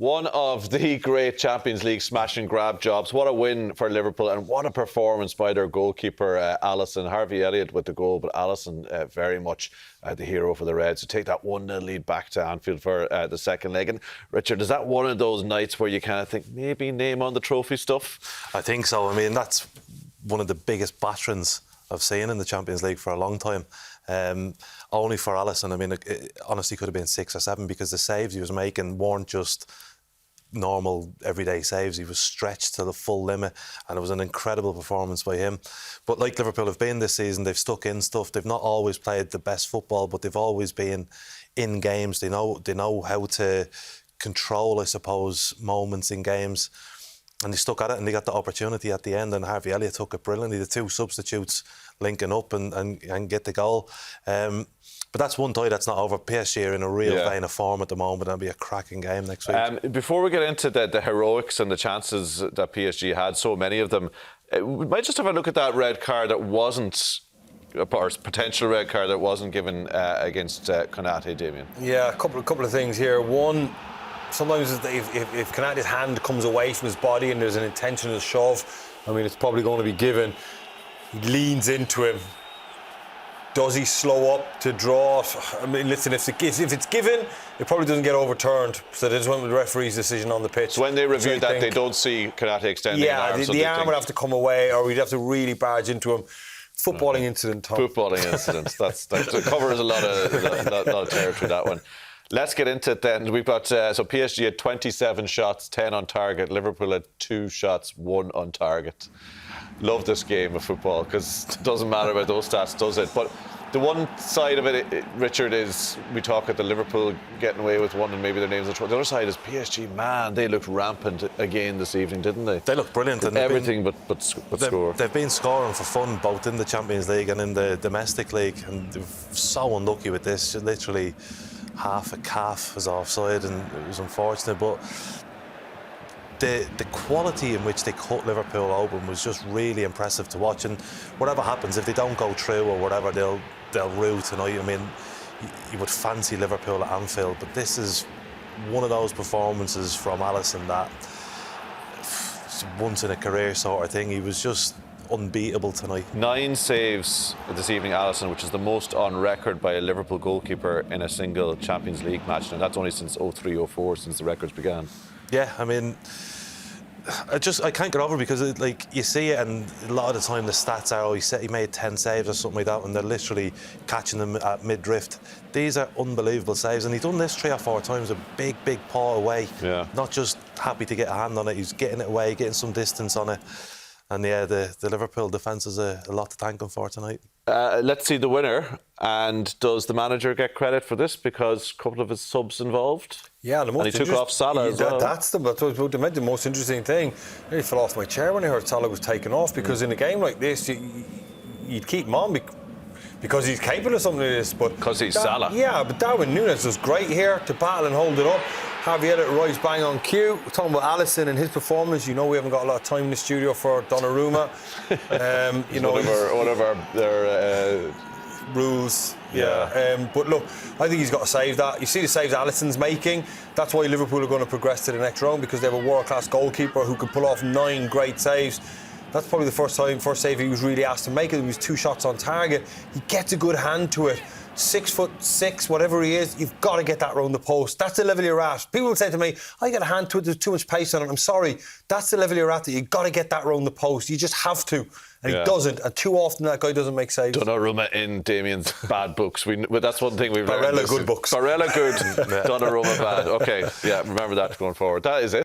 One of the great Champions League smash and grab jobs. What a win for Liverpool, and what a performance by their goalkeeper, Alisson. Harvey Elliott with the goal, but Alisson very much the hero for the Reds to take that 1-0 lead back to Anfield for the second leg. And Richard, is that one of those nights where you kind of think maybe name on the trophy stuff? I think so. I mean, that's one of the biggest batterings I've seen in the Champions League for a long time. Only for Alisson. I mean, it honestly could have been 6 or 7, because the saves he was making weren't just normal everyday saves. He was stretched to the full limit, and it was an incredible performance by him. But like Liverpool have been this season, they've stuck in stuff. They've not always played the best football, but they've always been in games. They know how to control, I suppose, moments in games. And they stuck at it, and they got the opportunity at the end, and Harvey Elliott took it brilliantly. The 2 substitutes linking up and get the goal. But that's one tie that's not over. PSG are in a real vein of form at the moment. It'll be a cracking game next week. Before we get into the heroics and the chances that PSG had, so many of them, we might just have a look at that red card that wasn't, or potential red card that wasn't given against Konate, Damien. Yeah, a couple of things here. One, sometimes if Konate's hand comes away from his body and there's an intentional shove, I mean, it's probably going to be given. He leans into him. Does he slow up to draw? I mean, listen, if it's given, it probably doesn't get overturned. So they just went with the referee's decision on the pitch. So when they reviewed that, they don't see Konate extending an arm. Yeah, the arm would have to come away, or we'd have to really barge into him. Footballing incident, Tom. Footballing incidents. That covers a lot of territory, that one. Let's get into it then. We've got so PSG had 27 shots, 10 on target. Liverpool had 2 shots, 1 on target. Love this game of football, because it doesn't matter about those stats, does it? But the one side of it, Richard, is we talk at the Liverpool getting away with one and maybe their names. The other side is PSG. Man, they looked rampant again this evening, didn't they? They looked brilliant. And everything but score. They've been scoring for fun, both in the Champions League and in the domestic league, and they're so unlucky with this. Literally half a calf was offside, and it was unfortunate, but the quality in which they cut Liverpool open was just really impressive to watch. And whatever happens, if they don't go through or whatever, they'll rue tonight. I mean, you would fancy Liverpool at Anfield, but this is one of those performances from Alisson that it's once in a career sort of thing. He was just unbeatable tonight. 9 saves this evening, Alisson, which is the most on record by a Liverpool goalkeeper in a single Champions League match, and that's only since 03-04, since the records began. Yeah, I mean, I can't get over it, because you see it, and a lot of the time the stats are, he made 10 saves or something like that, and they're literally catching them at mid-drift. These are unbelievable saves, and he's done this 3 or 4 times, a big paw away. Yeah. Not just happy to get a hand on it, he's getting it away, getting some distance on it. And yeah, the Liverpool defence is a lot to thank him for tonight. Let's see the winner. And does the manager get credit for this, because a couple of his subs involved? Yeah, and he took off Salah as well. That's the most interesting thing. I nearly fell off my chair when I heard Salah was taken off, because in a game like this, you'd keep him on because he's capable of something like this. But because he's Salah. Yeah, but Darwin Núñez was great here to battle and hold it up. Harvey Elliott right bang on cue. We're talking about Alisson and his performance. You know, we haven't got a lot of time in the studio for Donnarumma. One of their rules. Yeah. But look, I think he's got to save that. You see the saves Alisson's making. That's why Liverpool are going to progress to the next round, because they have a world-class goalkeeper who can pull off 9 great saves. That's probably the first save he was really asked to make it. He was 2 shots on target. He gets a good hand to it. 6'6", whatever he is, you've got to get that round the post. That's the level you're at. People would say to me, I get a hand to it, there's too much pace on it. I'm sorry, that's the level you're at, that you've got to get that round the post. You just have to. And he doesn't. And too often that guy doesn't make saves. Donnarumma in Damien's bad books. But that's one thing we've learned. Barella good books. Barella good, Donnarumma bad. OK, yeah, remember that going forward. That is it.